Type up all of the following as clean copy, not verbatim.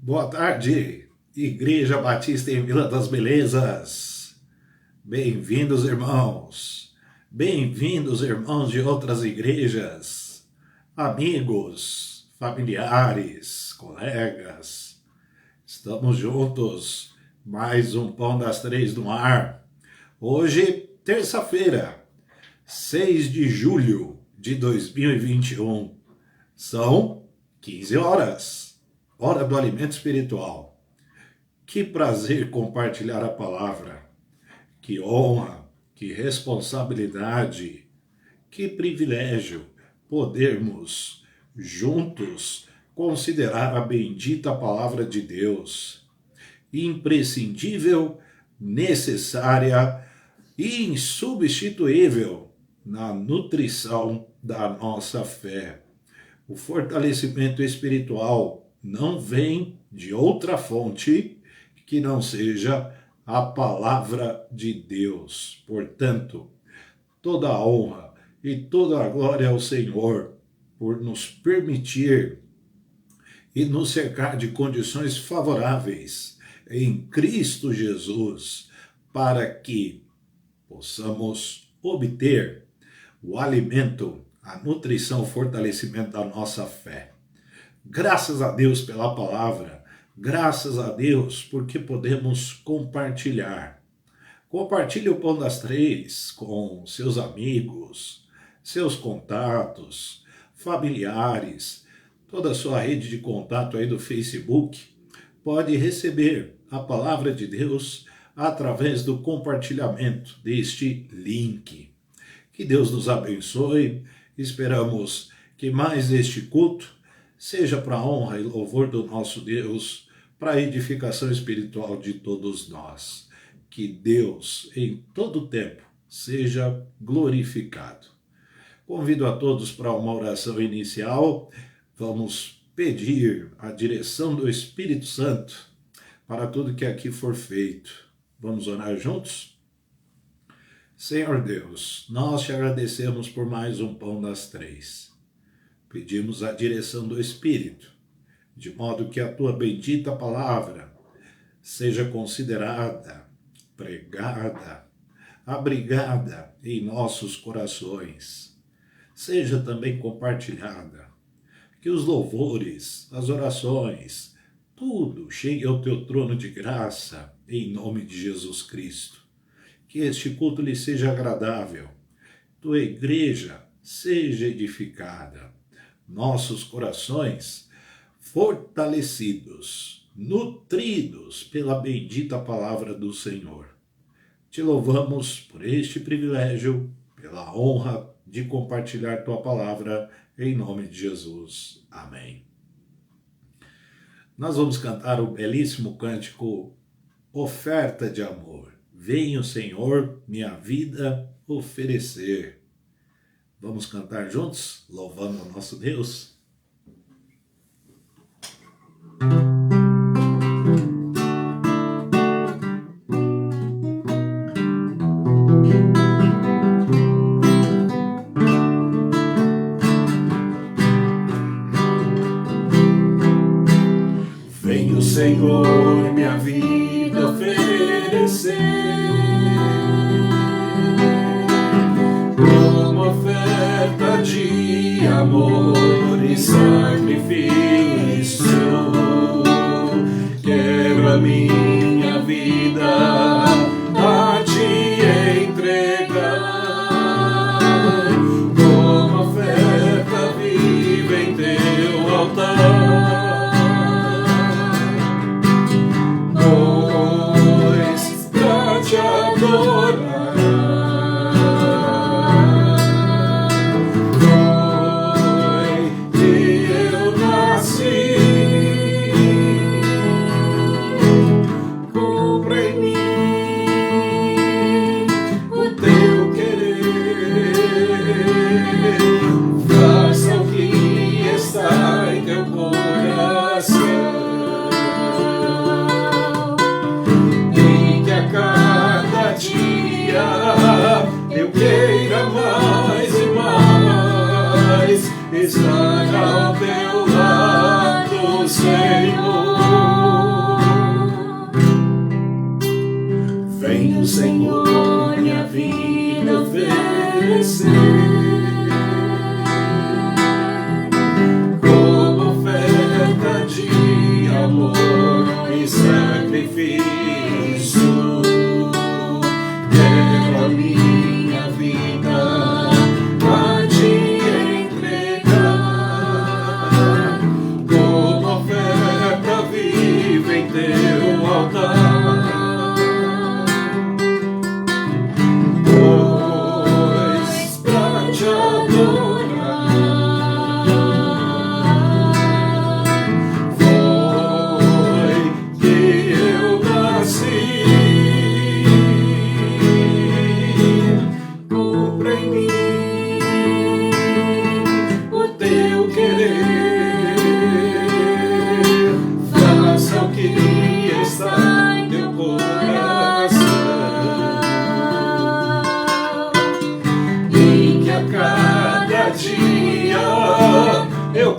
Boa tarde, Igreja Batista em Vila das Belezas. Bem-vindos, irmãos. Bem-vindos, irmãos de outras igrejas, amigos, familiares, colegas. Estamos juntos, mais um Pão das Três no ar. Hoje, terça-feira, 6 de julho de 2021. São 15 horas. Hora do alimento espiritual. Que prazer compartilhar a palavra. Que honra, que responsabilidade, que privilégio podermos juntos considerar a bendita palavra de Deus. Imprescindível, necessária e insubstituível na nutrição da nossa fé. O fortalecimento espiritual não vem de outra fonte que não seja a palavra de Deus. Portanto, toda a honra e toda a glória ao Senhor por nos permitir e nos cercar de condições favoráveis em Cristo Jesus para que possamos obter o alimento, a nutrição, o fortalecimento da nossa fé. Graças a Deus pela palavra, graças a Deus porque podemos compartilhar. Compartilhe o Pão das Três com seus amigos, seus contatos, familiares, toda a sua rede de contato aí do Facebook pode receber a palavra de Deus através do compartilhamento deste link. Que Deus nos abençoe, esperamos que mais este culto seja para a honra e louvor do nosso Deus, para a edificação espiritual de todos nós. Que Deus, em todo tempo, seja glorificado. Convido a todos para uma oração inicial. Vamos pedir a direção do Espírito Santo para tudo que aqui for feito. Vamos orar juntos? Senhor Deus, nós te agradecemos por mais um Pão das Três. Pedimos a direção do Espírito, de modo que a tua bendita palavra seja considerada, pregada, abrigada em nossos corações. Seja também compartilhada, que os louvores, as orações, tudo chegue ao teu trono de graça, em nome de Jesus Cristo. Que este culto lhe seja agradável, tua igreja seja edificada, nossos corações fortalecidos, nutridos pela bendita palavra do Senhor. Te louvamos por este privilégio, pela honra de compartilhar tua palavra, em nome de Jesus. Amém. Nós vamos cantar o belíssimo cântico Oferta de Amor. Vem o Senhor minha vida oferecer. Vamos cantar juntos, louvando o nosso Deus? Vem o Senhor minha vida oferecer, como oferta de amor e sacrifício. Quero a minha vida a te entregar, como oferta viva em teu altar. Pois pra te adorar estar ao teu lado, Senhor.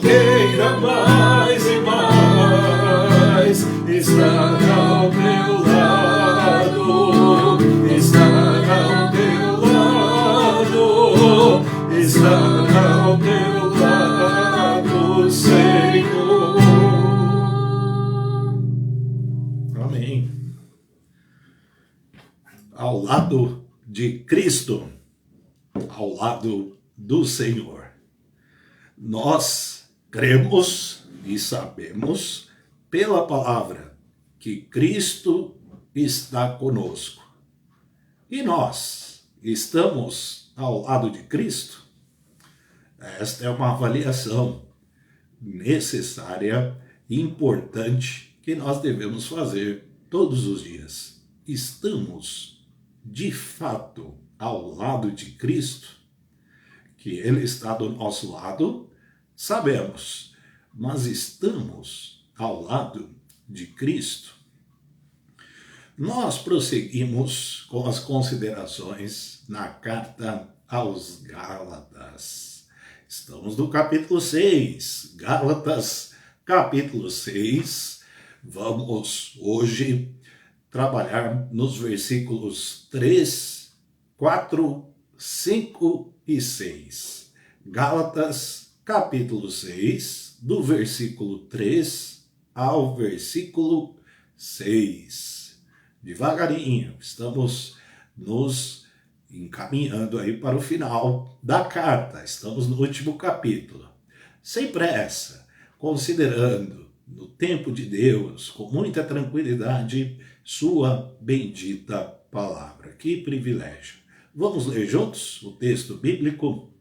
queira mais e mais estar ao teu lado, estar ao teu lado, estar ao teu lado, Senhor. Amém. Ao lado de Cristo, ao lado do Senhor. Nós cremos e sabemos pela palavra que Cristo está conosco. E nós estamos ao lado de Cristo? Esta é uma avaliação necessária e importante que nós devemos fazer todos os dias. Estamos, de fato, ao lado de Cristo? Que Ele está do nosso lado, sabemos, mas estamos ao lado de Cristo? Nós prosseguimos com as considerações na carta aos Gálatas. Estamos no capítulo 6, Gálatas, capítulo 6. Vamos hoje trabalhar nos versículos 3, 4, 5 e 6. Gálatas, capítulo 6, do versículo 3 ao versículo 6. Devagarinho, estamos nos encaminhando aí para o final da carta. Estamos no último capítulo. Sem pressa, considerando no tempo de Deus, com muita tranquilidade, sua bendita palavra. Que privilégio. Vamos ler juntos o texto bíblico?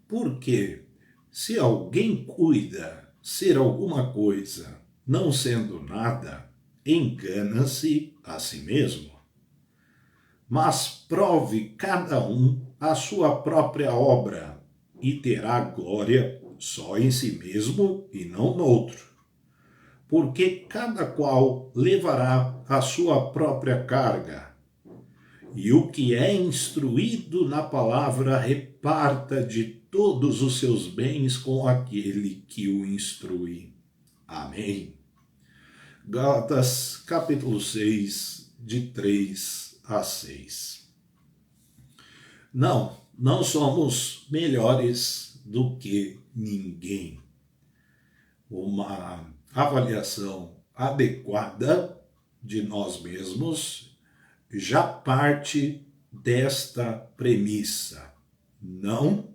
Porque se alguém cuida ser alguma coisa, não sendo nada, engana-se a si mesmo. Mas prove cada um a sua própria obra, e terá glória só em si mesmo e não no outro. Porque cada qual levará a sua própria carga. E o que é instruído na palavra reparta de todos os seus bens com aquele que o instrui. Amém. Gálatas, capítulo 6, de 3 a 6. Não somos melhores do que ninguém. Uma avaliação adequada de nós mesmos já parte desta premissa. Não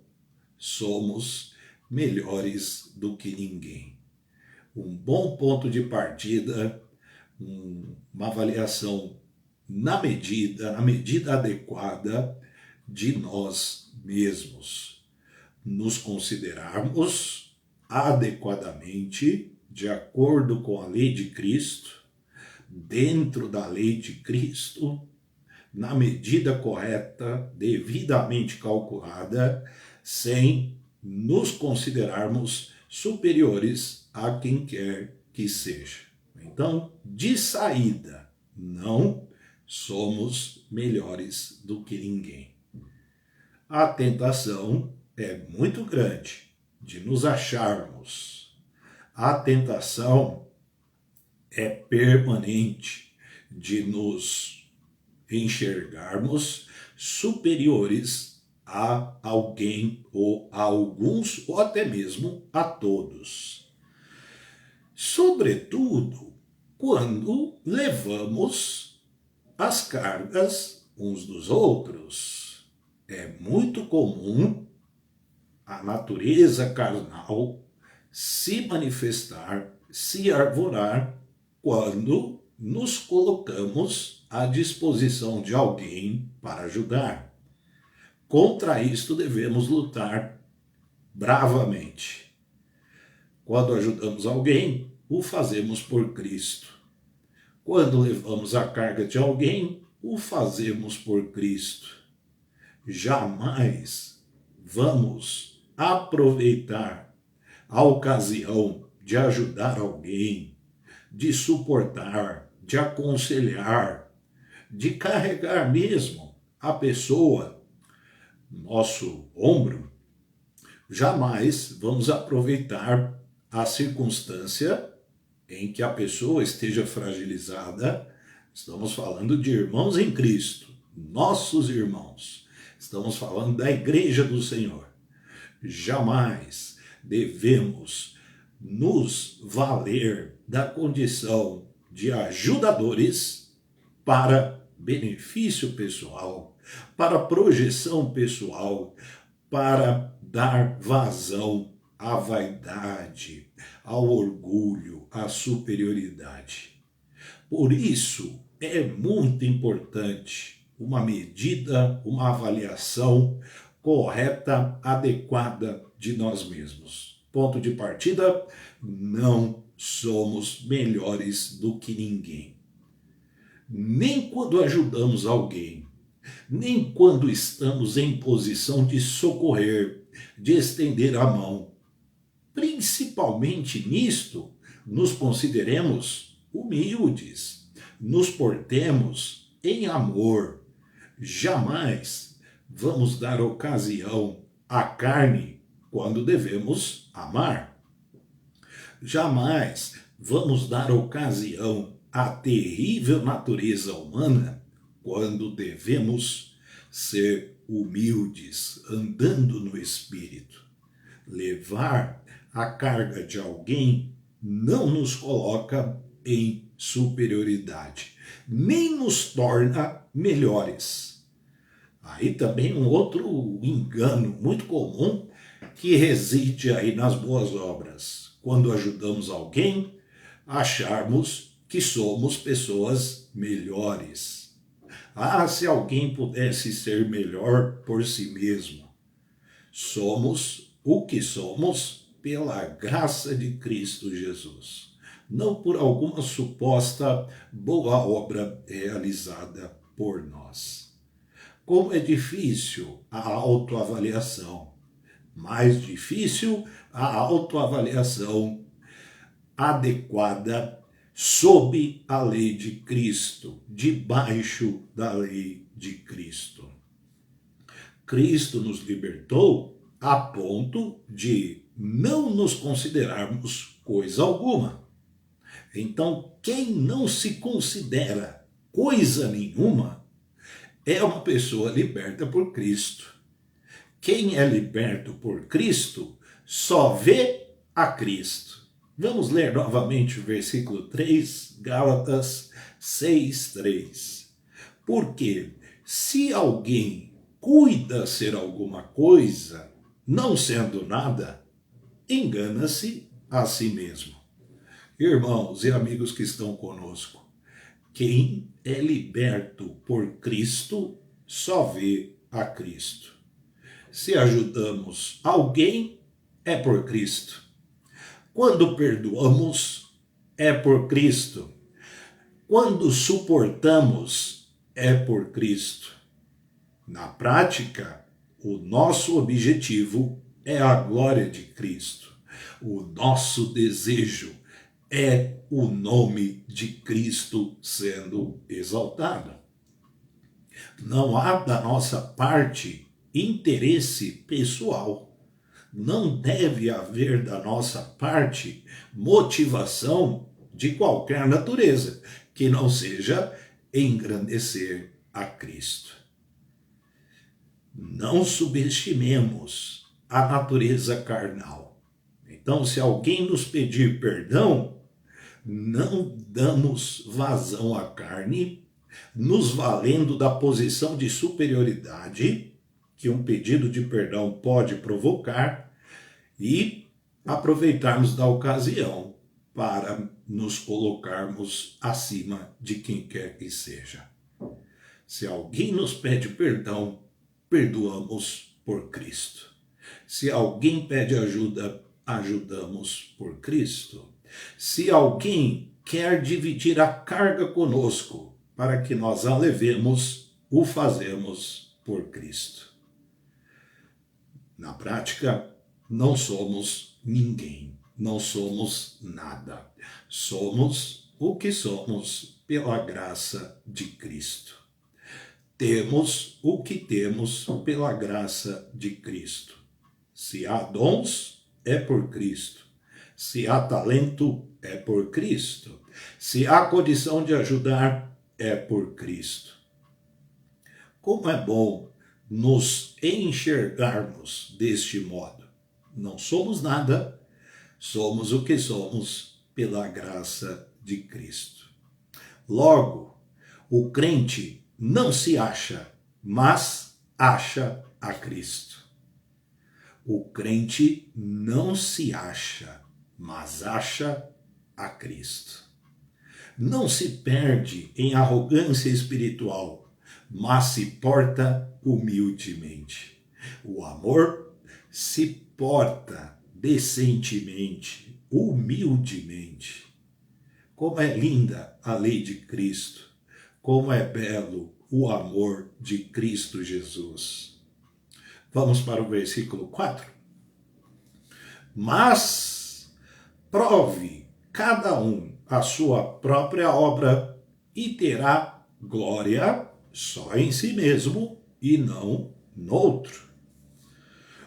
somos melhores do que ninguém. Um bom ponto de partida, uma avaliação na medida adequada de nós mesmos. Nos considerarmos adequadamente, de acordo com a lei de Cristo, dentro da lei de Cristo, na medida correta, devidamente calculada, sem nos considerarmos superiores a quem quer que seja. Então, de saída, não somos melhores do que ninguém. A tentação é muito grande de nos acharmos. A tentação é permanente de nos enxergarmos superiores a alguém ou a alguns ou até mesmo a todos. Sobretudo quando levamos as cargas uns dos outros. É muito comum a natureza carnal se manifestar, se arvorar, quando nos colocamos à disposição de alguém para ajudar. Contra isto devemos lutar bravamente. Quando ajudamos alguém, o fazemos por Cristo. Quando levamos a carga de alguém, o fazemos por Cristo. Jamais vamos aproveitar a ocasião de ajudar alguém, de suportar, de aconselhar, de carregar mesmo a pessoa, nosso ombro, Jamais vamos aproveitar a circunstância em que a pessoa esteja fragilizada. Estamos falando de irmãos em Cristo, nossos irmãos. Estamos falando da igreja do Senhor. Jamais devemos nos valer da condição de ajudadores para benefício pessoal, para projeção pessoal, para dar vazão à vaidade, ao orgulho, à superioridade. Por isso, é muito importante uma medida, uma avaliação correta, adequada de nós mesmos. Ponto de partida, não somos melhores do que ninguém. Nem quando ajudamos alguém, nem quando estamos em posição de socorrer, de estender a mão. Principalmente nisto, nos consideremos humildes, nos portemos em amor. Jamais vamos dar ocasião à carne quando devemos amar. Jamais vamos dar ocasião à terrível natureza humana quando devemos ser humildes, andando no Espírito. Levar a carga de alguém não nos coloca em superioridade, nem nos torna melhores. Aí também um outro engano muito comum que reside aí nas boas obras. Quando ajudamos alguém, acharmos que somos pessoas melhores. Ah, se alguém pudesse ser melhor por si mesmo. Somos o que somos pela graça de Cristo Jesus, não por alguma suposta boa obra realizada por nós. Como é difícil a autoavaliação, mais difícil a autoavaliação adequada sob a lei de Cristo, debaixo da lei de Cristo. Cristo nos libertou a ponto de não nos considerarmos coisa alguma. Então, quem não se considera coisa nenhuma é uma pessoa liberta por Cristo. Quem é liberto por Cristo só vê a Cristo. Vamos ler novamente o versículo 3, Gálatas 6:3. Porque se alguém cuida ser alguma coisa, não sendo nada, engana-se a si mesmo. Irmãos e amigos que estão conosco, quem é liberto por Cristo só vê a Cristo. Se ajudamos alguém, é por Cristo. Quando perdoamos, é por Cristo. Quando suportamos, é por Cristo. Na prática, o nosso objetivo é a glória de Cristo. O nosso desejo é o nome de Cristo sendo exaltado. Não há da nossa parte interesse pessoal. Não deve haver da nossa parte motivação de qualquer natureza que não seja engrandecer a Cristo. Não subestimemos a natureza carnal. Então, se alguém nos pedir perdão, não damos vazão à carne, nos valendo da posição de superioridade que um pedido de perdão pode provocar e aproveitarmos da ocasião para nos colocarmos acima de quem quer que seja. Se alguém nos pede perdão, perdoamos por Cristo. Se alguém pede ajuda, ajudamos por Cristo. Se alguém quer dividir a carga conosco para que nós a levemos, o fazemos por Cristo. Na prática, não somos ninguém, não somos nada. Somos o que somos pela graça de Cristo. Temos o que temos pela graça de Cristo. Se há dons, é por Cristo. Se há talento, é por Cristo. Se há condição de ajudar, é por Cristo. Como é bom nos enxergarmos deste modo. Não somos nada, somos o que somos pela graça de Cristo. Logo, o crente não se acha, mas acha a Cristo. O crente não se acha, mas acha a Cristo. Não se perde em arrogância espiritual, mas se porta humildemente. O amor se porta decentemente, humildemente. Como é linda a lei de Cristo, como é belo o amor de Cristo Jesus. Vamos para o versículo 4. Mas prove cada um a sua própria obra e terá glória só em si mesmo e não no outro.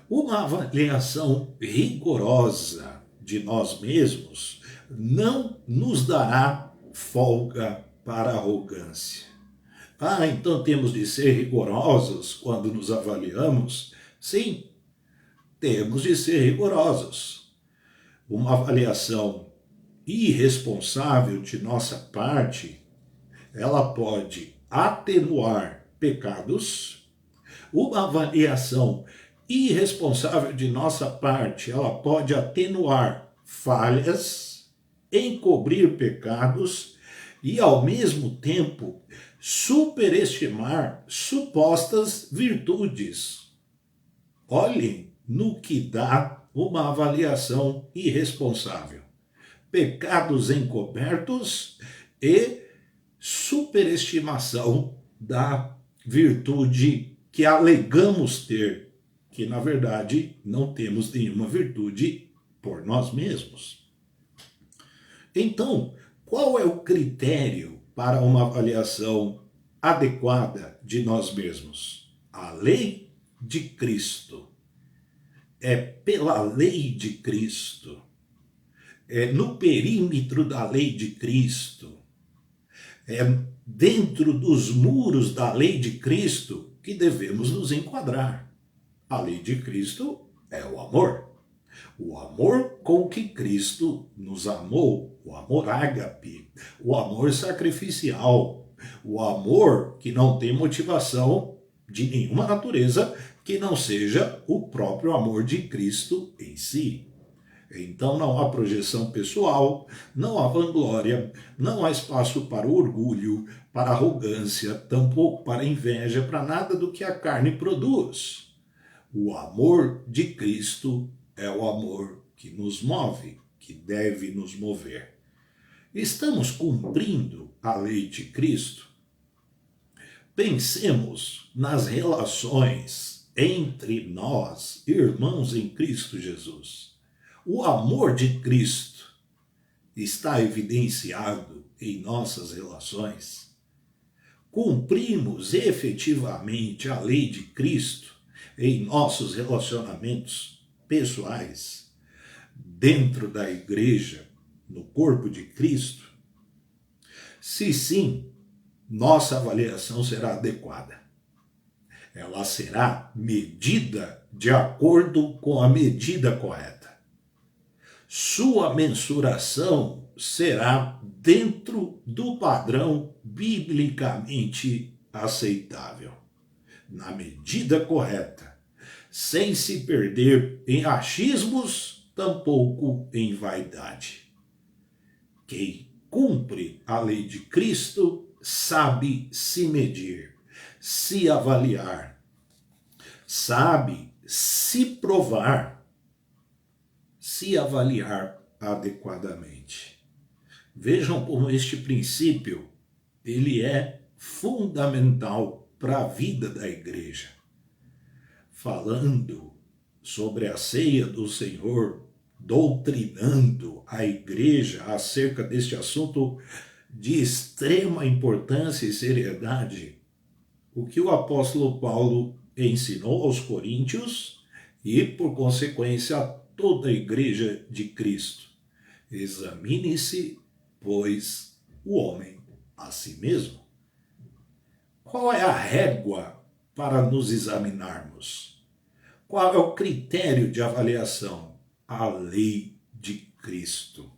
Uma avaliação rigorosa de nós mesmos não nos dará folga para a arrogância. Então temos de ser rigorosos quando nos avaliamos? Sim, temos de ser rigorosos. Uma avaliação irresponsável de nossa parte, ela pode atenuar pecados. Uma avaliação irresponsável de nossa parte, ela pode atenuar falhas, encobrir pecados e, ao mesmo tempo, superestimar supostas virtudes. Olhem no que dá uma avaliação irresponsável. Pecados encobertos e superestimação da virtude que alegamos ter, que na verdade não temos nenhuma virtude por nós mesmos. Então, qual é o critério para uma avaliação adequada de nós mesmos? A lei de Cristo. É pela lei de Cristo. É no perímetro da lei de Cristo. É dentro dos muros da lei de Cristo que devemos nos enquadrar. A lei de Cristo é o amor. O amor com que Cristo nos amou, o amor ágape, o amor sacrificial, o amor que não tem motivação de nenhuma natureza que não seja o próprio amor de Cristo em si. Então não há projeção pessoal, não há vanglória, não há espaço para orgulho, para arrogância, tampouco para inveja, para nada do que a carne produz. O amor de Cristo é o amor que nos move, que deve nos mover. Estamos cumprindo a lei de Cristo? Pensemos nas relações entre nós, irmãos em Cristo Jesus. O amor de Cristo está evidenciado em nossas relações? Cumprimos efetivamente a lei de Cristo em nossos relacionamentos pessoais, dentro da igreja, no corpo de Cristo? Se sim, nossa avaliação será adequada. Ela será medida de acordo com a medida correta. Sua mensuração será dentro do padrão biblicamente aceitável, na medida correta, sem se perder em achismos, tampouco em vaidade. Quem cumpre a lei de Cristo sabe se medir, se avaliar, sabe se provar, se avaliar adequadamente. Vejam como este princípio, ele é fundamental para a vida da igreja. Falando sobre a ceia do Senhor, doutrinando a igreja acerca deste assunto de extrema importância e seriedade, o que o apóstolo Paulo ensinou aos coríntios e, por consequência, a toda a igreja de Cristo. Examine-se, pois, o homem a si mesmo. Qual é a régua para nos examinarmos? Qual é o critério de avaliação? A lei de Cristo.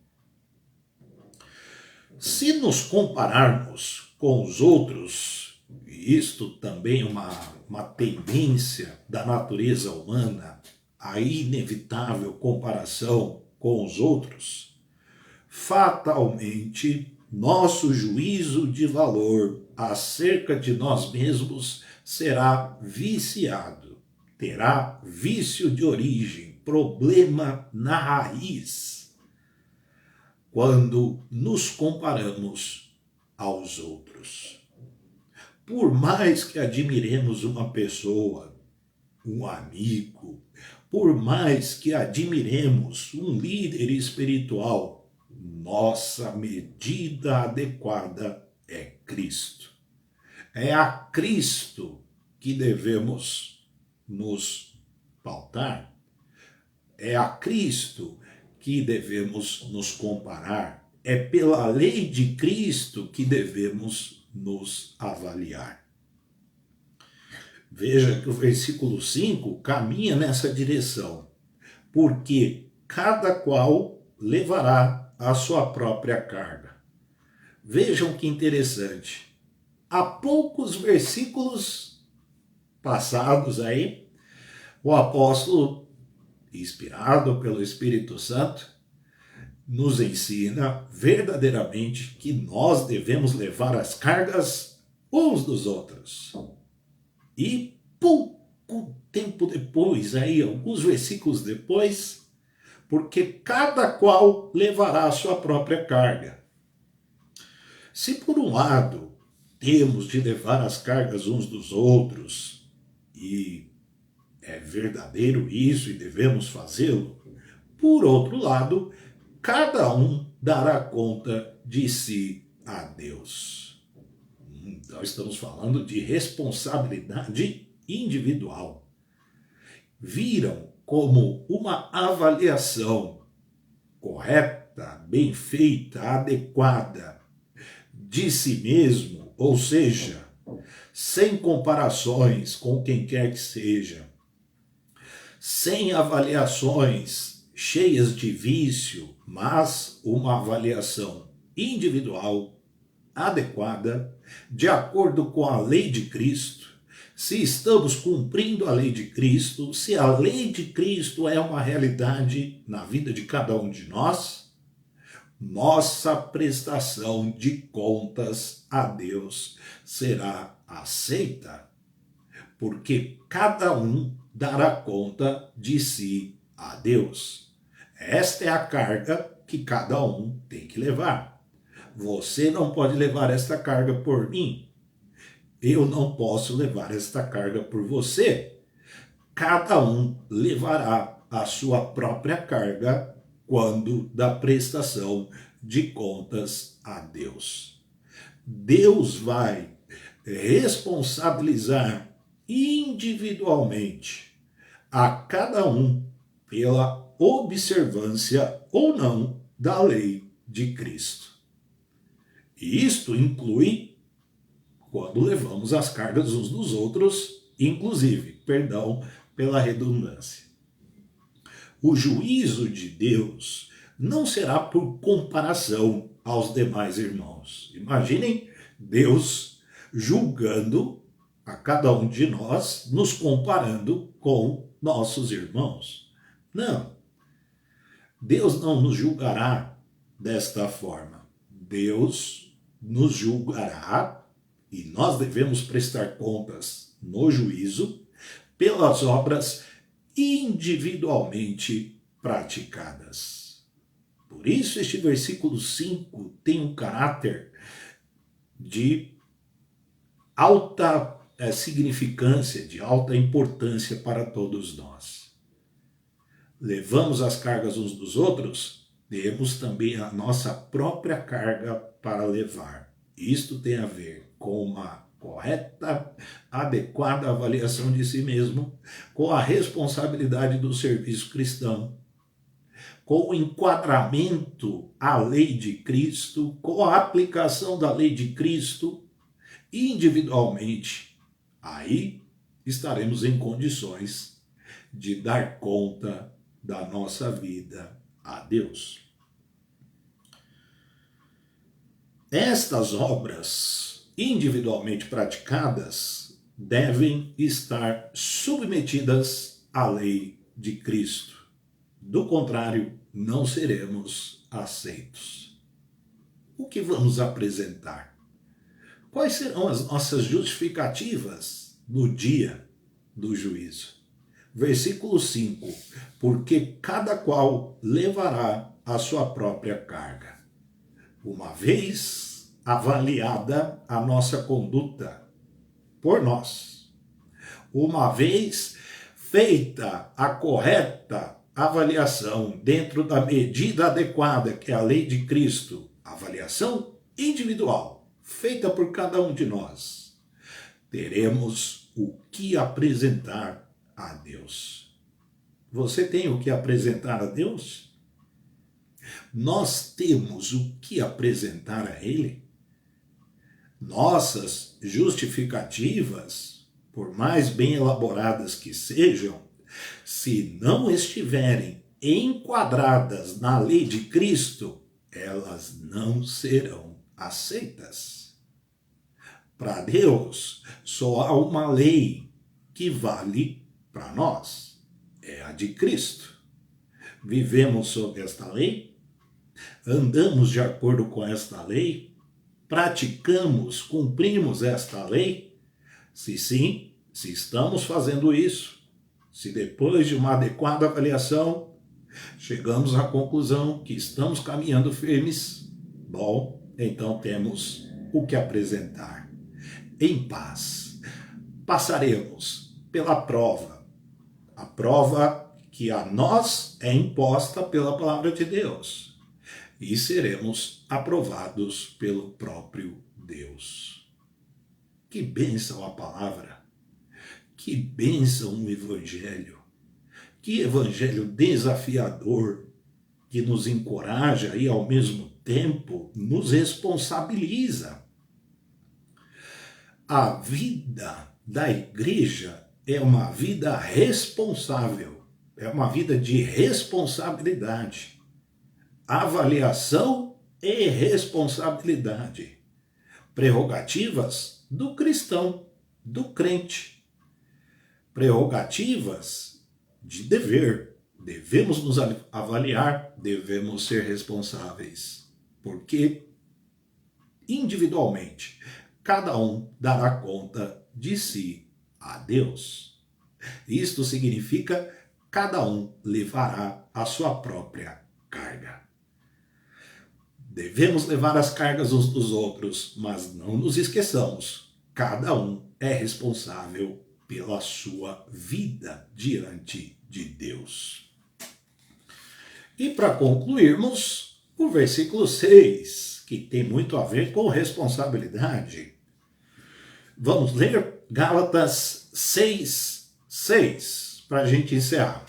Se nos compararmos com os outros, e isto também é uma tendência da natureza humana, a inevitável comparação com os outros, fatalmente nosso juízo de valor acerca de nós mesmos será viciado, terá vício de origem, problema na raiz, quando nos comparamos aos outros. Por mais que admiremos uma pessoa, um amigo, por mais que admiremos um líder espiritual, nossa medida adequada é Cristo. É a Cristo que devemos nos pautar. É a Cristo que devemos nos comparar. É pela lei de Cristo que devemos nos avaliar. Veja que o versículo 5 caminha nessa direção, porque cada qual levará a sua própria carga. Vejam que interessante. Há poucos versículos passados aí, o apóstolo, inspirado pelo Espírito Santo, nos ensina verdadeiramente que nós devemos levar as cargas uns dos outros. E pouco tempo depois, aí, alguns versículos depois, porque cada qual levará a sua própria carga. Se por um lado temos de levar as cargas uns dos outros, e é verdadeiro isso e devemos fazê-lo, por outro lado, cada um dará conta de si a Deus. Então estamos falando de responsabilidade individual. Viram como uma avaliação correta, bem feita, adequada de si mesmo, ou seja, sem comparações com quem quer que seja, sem avaliações cheias de vício, mas uma avaliação individual, adequada, de acordo com a lei de Cristo. Se estamos cumprindo a lei de Cristo, se a lei de Cristo é uma realidade na vida de cada um de nós, nossa prestação de contas a Deus será aceita, porque cada um dará conta de si a Deus. Esta é a carga que cada um tem que levar. Você não pode levar esta carga por mim. Eu não posso levar esta carga por você. Cada um levará a sua própria carga quando da prestação de contas a Deus. Deus vai responsabilizar individualmente a cada um pela observância ou não da lei de Cristo. E isto inclui quando levamos as cargas uns dos outros, inclusive, perdão pela redundância. O juízo de Deus não será por comparação aos demais irmãos. Imaginem Deus julgando a cada um de nós, nos comparando com nossos irmãos. Não. Deus não nos julgará desta forma. Deus nos julgará, e nós devemos prestar contas no juízo, pelas obras individualmente praticadas. Por isso este versículo 5 tem um caráter de alta significância, de alta importância para todos nós. Levamos as cargas uns dos outros, temos também a nossa própria carga para levar. Isto tem a ver com uma correta, adequada avaliação de si mesmo, com a responsabilidade do serviço cristão, com o enquadramento à lei de Cristo, com a aplicação da lei de Cristo, individualmente, aí estaremos em condições de dar conta da nossa vida a Deus. Estas obras, individualmente praticadas, devem estar submetidas à lei de Cristo. Do contrário, não seremos aceitos. O que vamos apresentar? Quais serão as nossas justificativas no dia do juízo? Versículo 5. Porque cada qual levará a sua própria carga. Uma vez avaliada a nossa conduta por nós, uma vez feita a correta avaliação dentro da medida adequada, que é a lei de Cristo, avaliação individual, feita por cada um de nós, teremos o que apresentar a Deus. Você tem o que apresentar a Deus? Nós temos o que apresentar a Ele? Nossas justificativas, por mais bem elaboradas que sejam, se não estiverem enquadradas na lei de Cristo, elas não serão aceitas. Para Deus, só há uma lei que vale para nós, é a de Cristo. Vivemos sob esta lei? Andamos de acordo com esta lei? Praticamos, cumprimos esta lei? Se sim, se estamos fazendo isso, se depois de uma adequada avaliação chegamos à conclusão que estamos caminhando firmes, bom, então temos o que apresentar. Em paz, passaremos pela prova, a prova que a nós é imposta pela palavra de Deus, e seremos aprovados pelo próprio Deus. Que bênção a palavra! Que bênção o Evangelho! Que Evangelho desafiador, que nos encoraja e ao mesmo tempo nos responsabiliza. A vida da igreja é uma vida responsável, é uma vida de responsabilidade. Avaliação e responsabilidade. Prerrogativas do cristão, do crente. Prerrogativas de dever. Devemos nos avaliar, devemos ser responsáveis. Porque, individualmente, cada um dará conta de si a Deus. Isto significa cada um levará a sua própria carga. Devemos levar as cargas uns dos outros, mas não nos esqueçamos, cada um é responsável pela sua vida diante de Deus. E para concluirmos, o versículo 6, que tem muito a ver com responsabilidade. Vamos ler Gálatas 6:6, para a gente encerrar.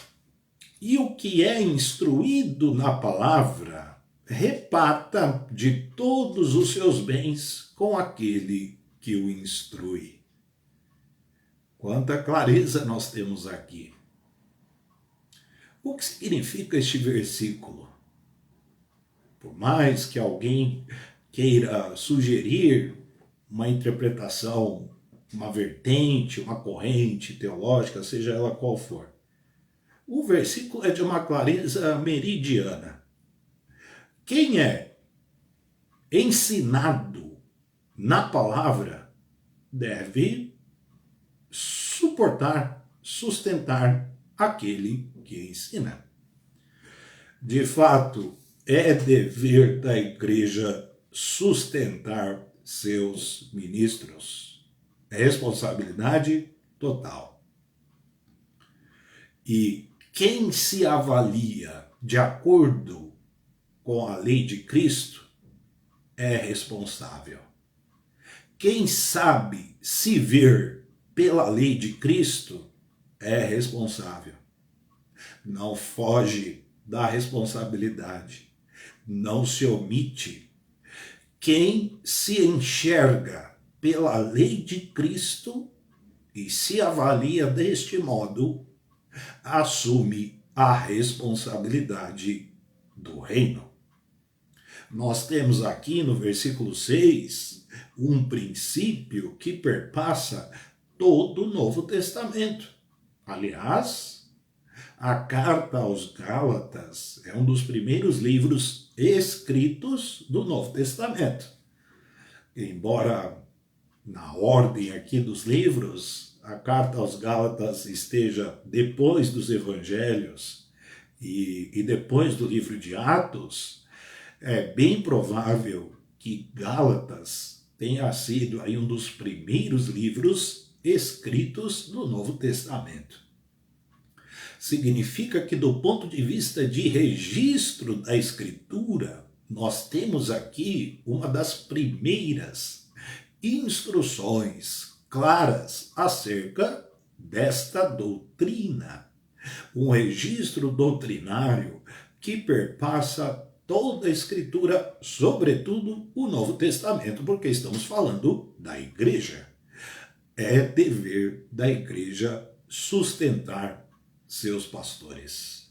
E o que é instruído na palavra, reparta de todos os seus bens com aquele que o instrui. Quanta clareza nós temos aqui. O que significa este versículo? Por mais que alguém queira sugerir uma interpretação, uma vertente, uma corrente teológica, seja ela qual for, o versículo é de uma clareza meridiana. Quem é ensinado na palavra deve suportar, sustentar aquele que ensina. De fato, é dever da igreja sustentar seus ministros. É responsabilidade total. E quem se avalia de acordo com a lei de Cristo é responsável. Quem sabe se ver pela lei de Cristo é responsável. Não foge da responsabilidade. Não se omite. Quem se enxerga pela lei de Cristo e se avalia deste modo, assume a responsabilidade do reino. Nós temos aqui no versículo 6 um princípio que perpassa todo o Novo Testamento. Aliás, a carta aos Gálatas é um dos primeiros livros escritos do Novo Testamento. Embora na ordem aqui dos livros, a carta aos Gálatas esteja depois dos Evangelhos e depois do livro de Atos, é bem provável que Gálatas tenha sido aí um dos primeiros livros escritos do Novo Testamento. Significa que, do ponto de vista de registro da Escritura, nós temos aqui uma das primeiras instruções claras acerca desta doutrina. Um registro doutrinário que perpassa toda a Escritura, sobretudo o Novo Testamento, porque estamos falando da igreja. É dever da igreja sustentar seus pastores.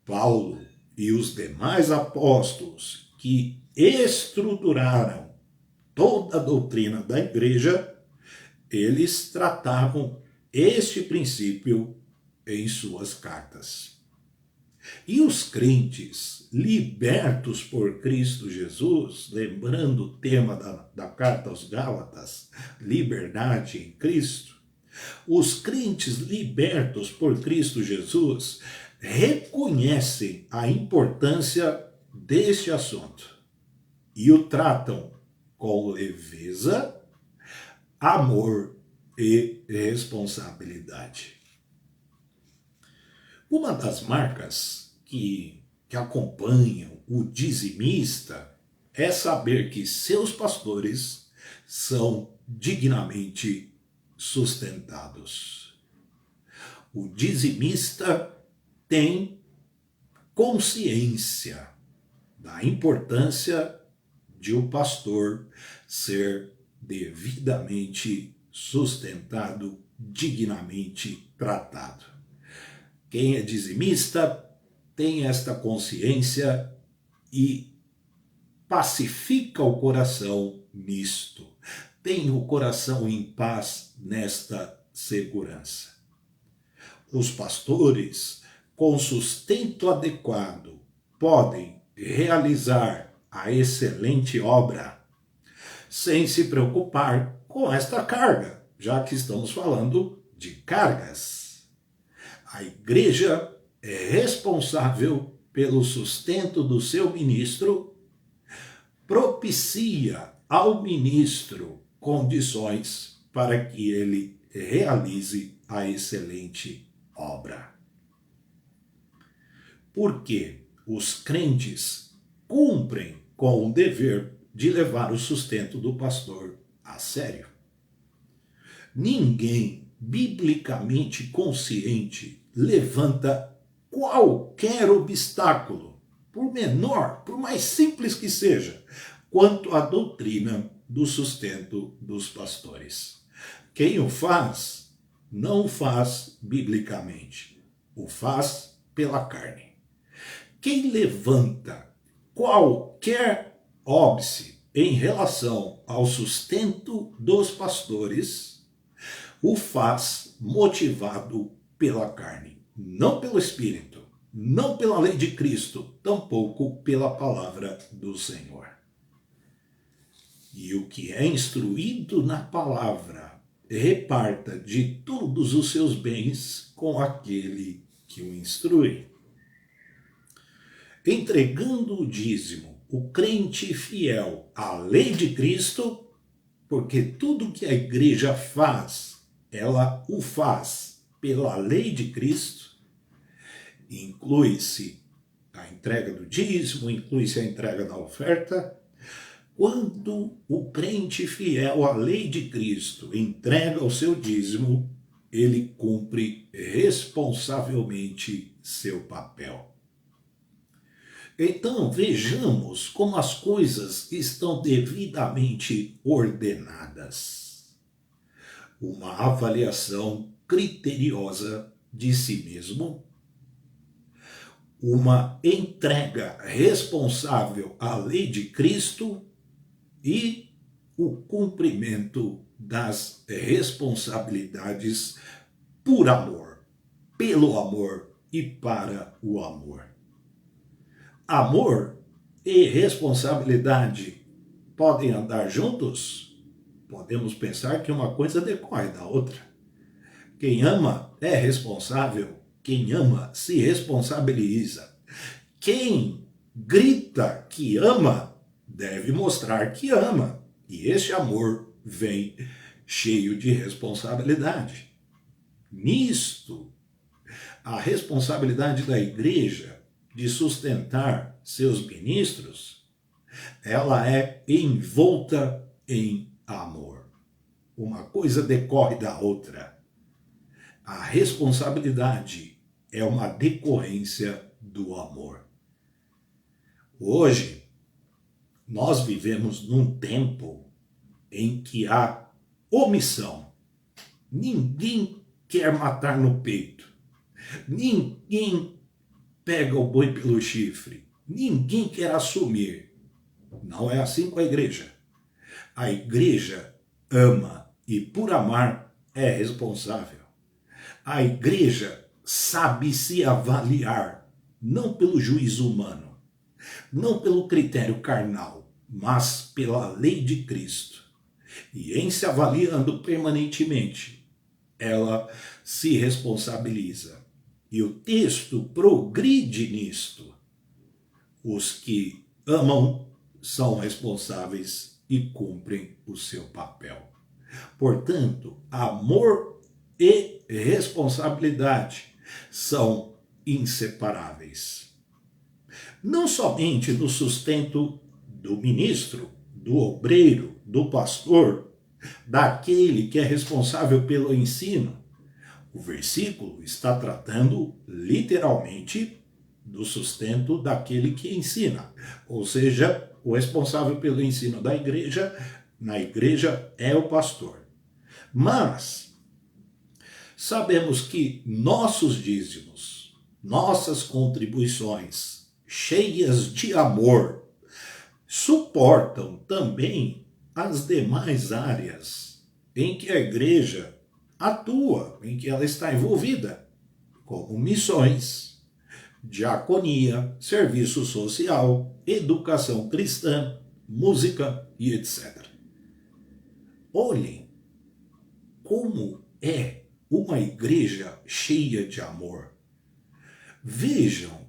Paulo e os demais apóstolos que estruturaram toda a doutrina da igreja, eles tratavam este princípio em suas cartas. E os crentes libertos por Cristo Jesus, lembrando o tema da carta aos Gálatas, liberdade em Cristo, os crentes libertos por Cristo Jesus reconhecem a importância deste assunto e o tratam com leveza, amor e responsabilidade. Uma das marcas que acompanham o dizimista é saber que seus pastores são dignamente sustentados. O dizimista tem consciência da importância de o pastor ser devidamente sustentado, dignamente tratado. Quem é dizimista tem esta consciência e pacifica o coração nisto. Tem o coração em paz nesta segurança. Os pastores, com sustento adequado, podem realizar a excelente obra sem se preocupar com esta carga, já que estamos falando de cargas. A igreja é responsável pelo sustento do seu ministro, propicia ao ministro condições para que ele realize a excelente obra. Porque os crentes cumprem com o dever de levar o sustento do pastor a sério. Ninguém biblicamente consciente levanta qualquer obstáculo, por menor, por mais simples que seja, quanto à doutrina do sustento dos pastores. Quem o faz, não o faz biblicamente, o faz pela carne. Quem levanta qualquer óbice em relação ao sustento dos pastores, o faz motivado pela carne, não pelo Espírito, não pela lei de Cristo, tampouco pela palavra do Senhor. E o que é instruído na palavra, reparta de todos os seus bens com aquele que o instrui. Entregando o dízimo, o crente fiel à lei de Cristo, porque tudo que a igreja faz, ela o faz pela lei de Cristo, inclui-se a entrega do dízimo, inclui-se a entrega da oferta, Quando o crente fiel à lei de Cristo entrega o seu dízimo, ele cumpre responsavelmente seu papel. Então, vejamos como as coisas estão devidamente ordenadas. Uma avaliação criteriosa de si mesmo, uma entrega responsável à lei de Cristo e o cumprimento das responsabilidades por amor, pelo amor e para o amor. Amor e responsabilidade podem andar juntos? Podemos pensar que uma coisa decorre da outra. Quem ama é responsável, quem ama se responsabiliza. Quem grita que ama deve mostrar que ama. E este amor vem cheio de responsabilidade. Nisto, a responsabilidade da igreja de sustentar seus ministros, ela é envolta em amor. Uma coisa decorre da outra. A responsabilidade é uma decorrência do amor. Hoje, nós vivemos num tempo em que há omissão. Ninguém quer matar no peito. Ninguém pega o boi pelo chifre. Ninguém quer assumir. Não é assim com a igreja. A igreja ama e, por amar, é responsável. A igreja sabe se avaliar, não pelo juízo humano, não pelo critério carnal, mas pela lei de Cristo. E em se avaliando permanentemente, ela se responsabiliza. E o texto progride nisto. Os que amam são responsáveis e cumprem o seu papel. Portanto, amor e responsabilidade são inseparáveis. Não somente no sustento do ministro, do obreiro, do pastor, daquele que é responsável pelo ensino. O versículo está tratando literalmente do sustento daquele que ensina, ou seja, o responsável pelo ensino da igreja, na igreja é o pastor. Mas sabemos que nossos dízimos, nossas contribuições, cheias de amor, suportam também as demais áreas em que a igreja atua, em que ela está envolvida, como missões, diaconia, serviço social, educação cristã, música e etc. Olhem como é uma igreja cheia de amor. Vejam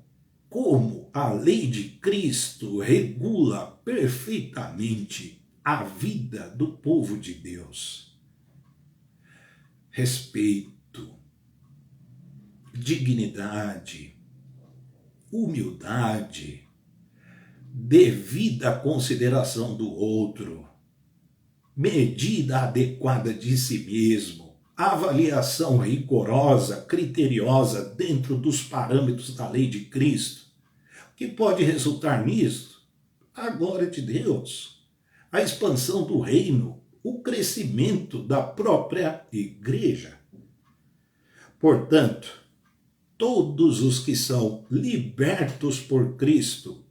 como a lei de Cristo regula perfeitamente a vida do povo de Deus. Respeito, dignidade, humildade, devida consideração do outro, medida adequada de si mesmo, avaliação rigorosa, criteriosa dentro dos parâmetros da lei de Cristo. O que pode resultar nisso? A glória de Deus, a expansão do reino, o crescimento da própria igreja. Portanto, todos os que são libertos por Cristo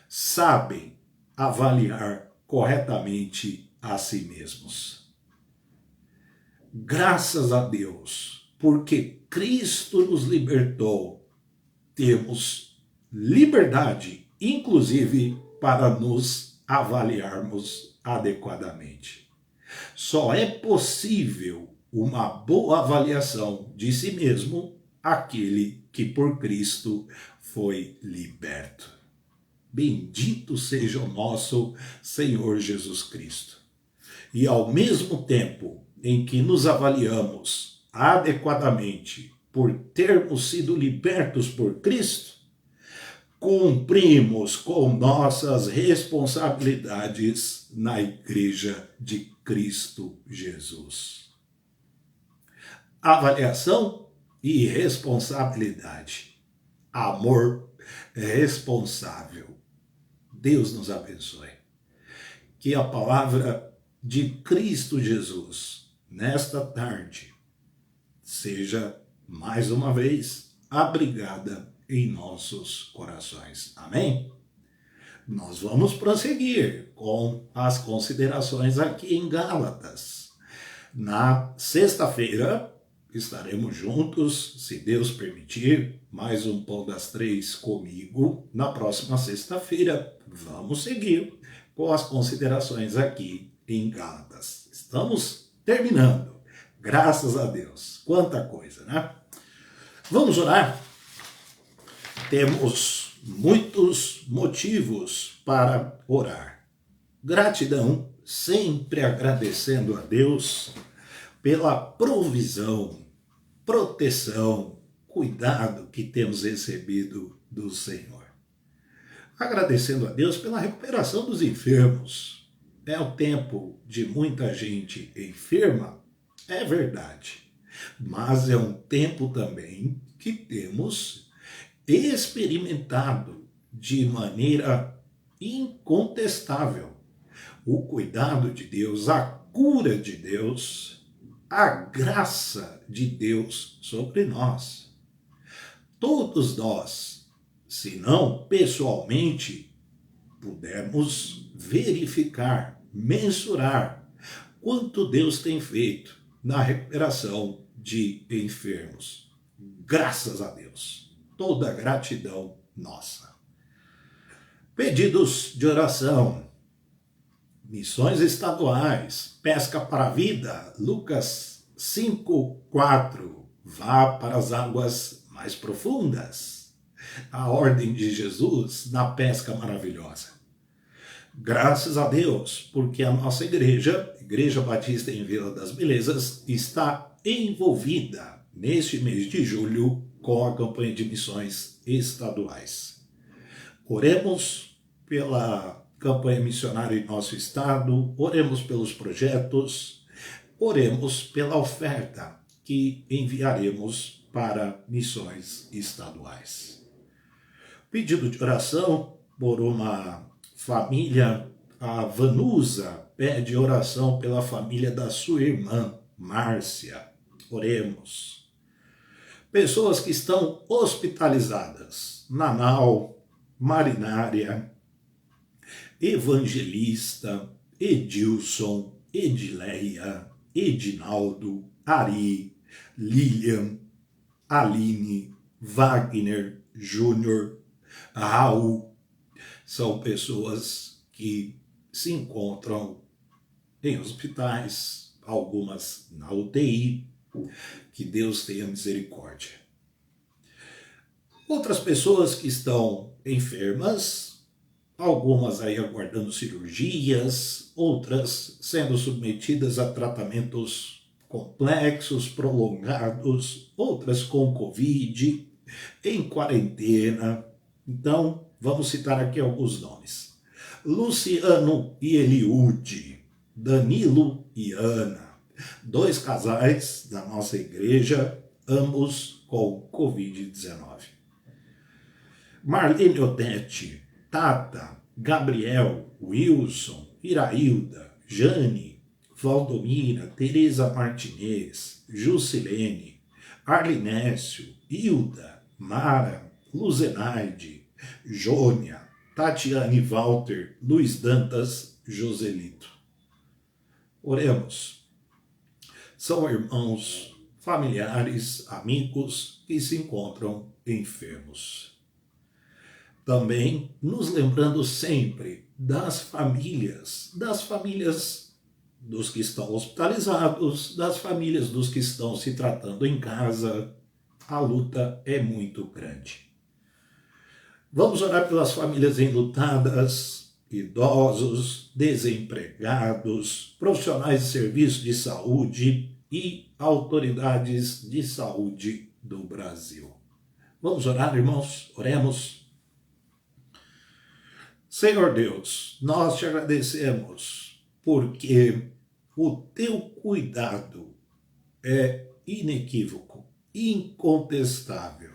sabem avaliar corretamente a si mesmos. Graças a Deus, porque Cristo nos libertou, temos liberdade, inclusive para nos avaliarmos adequadamente. Só é possível uma boa avaliação de si mesmo aquele que por Cristo foi liberto. Bendito seja o nosso Senhor Jesus Cristo. E ao mesmo tempo em que nos avaliamos adequadamente por termos sido libertos por Cristo, cumprimos com nossas responsabilidades na Igreja de Cristo Jesus. Avaliação e responsabilidade. Amor responsável. Deus nos abençoe. Que a palavra de Cristo Jesus, nesta tarde, seja, mais uma vez, abrigada em nossos corações. Amém? Nós vamos prosseguir com as considerações aqui em Gálatas. Na sexta-feira, estaremos juntos, se Deus permitir, mais um Pão das Três comigo. Na próxima sexta-feira, vamos seguir com as considerações aqui em Gálatas. Estamos terminando. Graças a Deus. Quanta coisa, né? Vamos orar? Temos muitos motivos para orar. Gratidão, sempre agradecendo a Deus pela provisão, proteção, cuidado que temos recebido do Senhor. Agradecendo a Deus pela recuperação dos enfermos. É o tempo de muita gente enferma, é verdade. Mas é um tempo também que temos experimentado de maneira incontestável o cuidado de Deus, a cura de Deus, a graça de Deus sobre nós. Todos nós, se não pessoalmente, pudemos verificar, mensurar quanto Deus tem feito na recuperação de enfermos. Graças a Deus. Toda a gratidão nossa. Pedidos de oração. Missões estaduais. Pesca para a vida. Lucas 5:4. Vá para as águas mais profundas. A ordem de Jesus na pesca maravilhosa. Graças a Deus, porque a nossa igreja, Igreja Batista em Vila das Belezas, está envolvida neste mês de julho com a campanha de missões estaduais. Oremos pela campanha missionária em nosso estado, oremos pelos projetos, oremos pela oferta que enviaremos para missões estaduais. Pedido de oração por uma família, a Vanusa pede oração pela família da sua irmã, Márcia. Oremos. Pessoas que estão hospitalizadas, Nanau, Marinária, Evangelista, Edilson, Edileia, Edinaldo, Ari, Lilian, Aline, Wagner, Júnior, Raul, são pessoas que se encontram em hospitais, algumas na UTI, que Deus tenha misericórdia. Outras pessoas que estão enfermas, algumas aí aguardando cirurgias, outras sendo submetidas a tratamentos complexos, prolongados, outras com Covid, em quarentena. Então, vamos citar aqui alguns nomes. Luciano e Eliude, Danilo e Ana, 2 casais da nossa igreja, ambos com Covid-19. Marlene Odete, Tata, Gabriel, Wilson, Irailda, Jane, Valdomira, Tereza Martinez, Jusilene, Arlinécio, Hilda, Mara, Luzenaide, Jônia, Tatiane Walter, Luiz Dantas, Joselito. Oremos. São irmãos, familiares, amigos que se encontram enfermos. Também nos lembrando sempre das famílias dos que estão hospitalizados, das famílias dos que estão se tratando em casa. A luta é muito grande. Vamos orar pelas famílias enlutadas, idosos, desempregados, profissionais de serviço de saúde e autoridades de saúde do Brasil. Vamos orar, irmãos? Oremos. Senhor Deus, nós te agradecemos porque o teu cuidado é inequívoco, incontestável.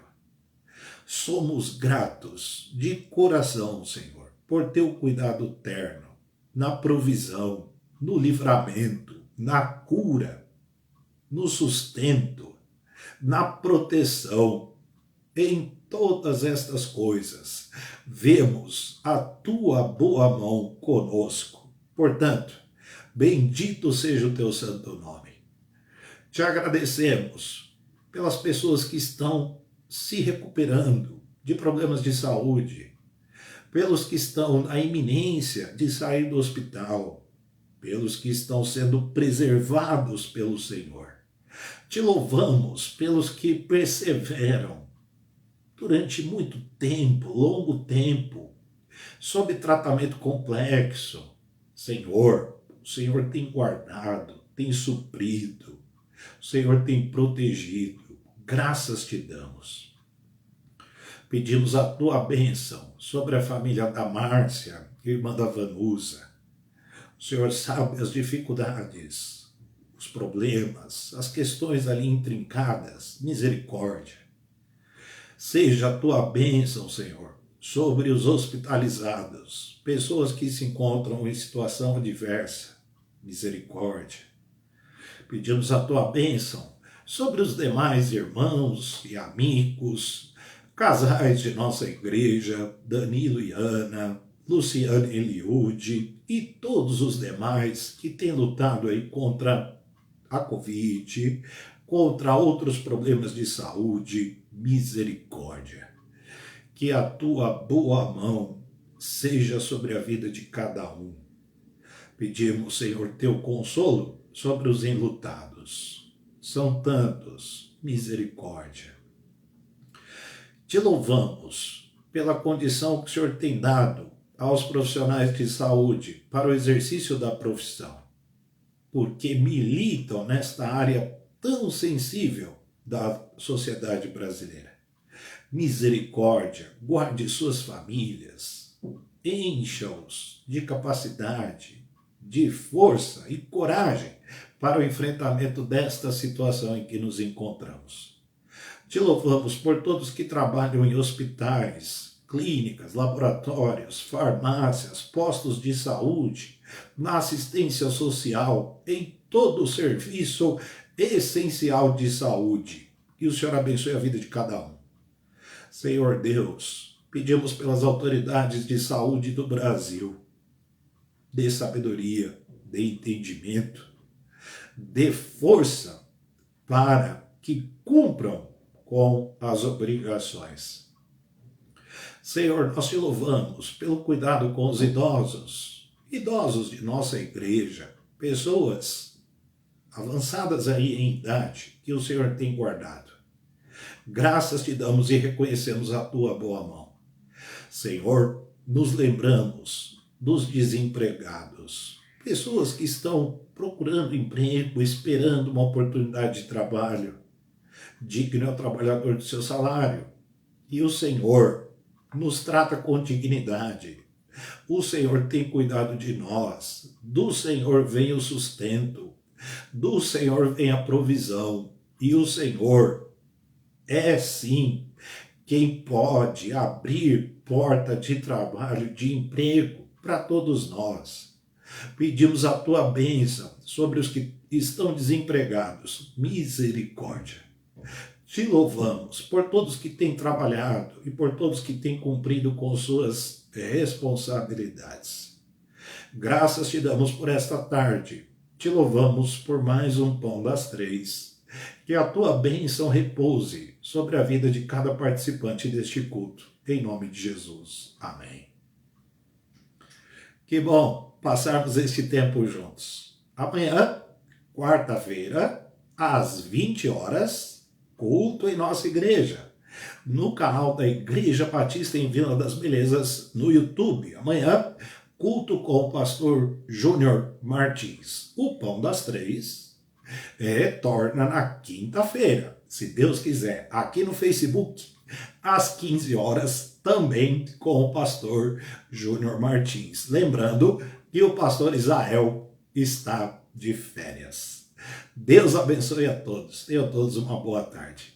Somos gratos de coração, Senhor, por teu cuidado terno, na provisão, no livramento, na cura, no sustento, na proteção. Em todas estas coisas, vemos a tua boa mão conosco. Portanto, bendito seja o teu santo nome. Te agradecemos pelas pessoas que estão se recuperando de problemas de saúde, pelos que estão na iminência de sair do hospital, pelos que estão sendo preservados pelo Senhor. Te louvamos pelos que perseveram durante muito tempo, longo tempo, sob tratamento complexo. Senhor, o Senhor tem guardado, tem suprido, o Senhor tem protegido. Graças te damos. Pedimos a tua bênção sobre a família da Márcia, irmã da Vanusa. O Senhor sabe as dificuldades, os problemas, as questões ali intrincadas. Misericórdia. Seja a tua bênção, Senhor, sobre os hospitalizados, pessoas que se encontram em situação adversa. Misericórdia. Pedimos a tua bênção sobre os demais irmãos e amigos, casais de nossa igreja, Danilo e Ana, Luciane e Eliude e todos os demais que têm lutado aí contra a Covid, contra outros problemas de saúde. Misericórdia. Que a tua boa mão seja sobre a vida de cada um. Pedimos, Senhor, teu consolo sobre os enlutados. São tantos. Misericórdia. Te louvamos pela condição que o Senhor tem dado aos profissionais de saúde para o exercício da profissão, porque militam nesta área tão sensível da sociedade brasileira. Misericórdia, guarde suas famílias, encha-os de capacidade, de força e coragem para o enfrentamento desta situação em que nos encontramos. Te louvamos por todos que trabalham em hospitais, clínicas, laboratórios, farmácias, postos de saúde, na assistência social, em todo o serviço essencial de saúde. Que o Senhor abençoe a vida de cada um. Senhor Deus, pedimos pelas autoridades de saúde do Brasil, dê sabedoria, dê entendimento, dê força para que cumpram com as obrigações. Senhor, nós te louvamos pelo cuidado com os idosos de nossa igreja, pessoas avançadas aí em idade, que o Senhor tem guardado. Graças te damos e reconhecemos a tua boa mão. Senhor, nos lembramos dos desempregados, pessoas que estão procurando emprego, esperando uma oportunidade de trabalho. Digno é o trabalhador do seu salário. E o Senhor nos trata com dignidade. O Senhor tem cuidado de nós. Do Senhor vem o sustento. Do Senhor vem a provisão, e o Senhor é sim quem pode abrir porta de trabalho, de emprego para todos nós. Pedimos a tua bênção sobre os que estão desempregados. Misericórdia. Te louvamos por todos que têm trabalhado e por todos que têm cumprido com suas responsabilidades. Graças te damos por esta tarde. Te louvamos por mais um Pão das Três. Que a tua bênção repouse sobre a vida de cada participante deste culto. Em nome de Jesus. Amém. Que bom passarmos este tempo juntos. Amanhã, quarta-feira, às 20 horas, culto em nossa igreja. No canal da Igreja Batista em Vila das Belezas, no YouTube. Amanhã, culto com o pastor Júnior Martins. O Pão das Três retorna na quinta-feira, se Deus quiser, aqui no Facebook, às 15 horas, também com o pastor Júnior Martins. Lembrando que o pastor Israel está de férias. Deus abençoe a todos. Tenham todos uma boa tarde.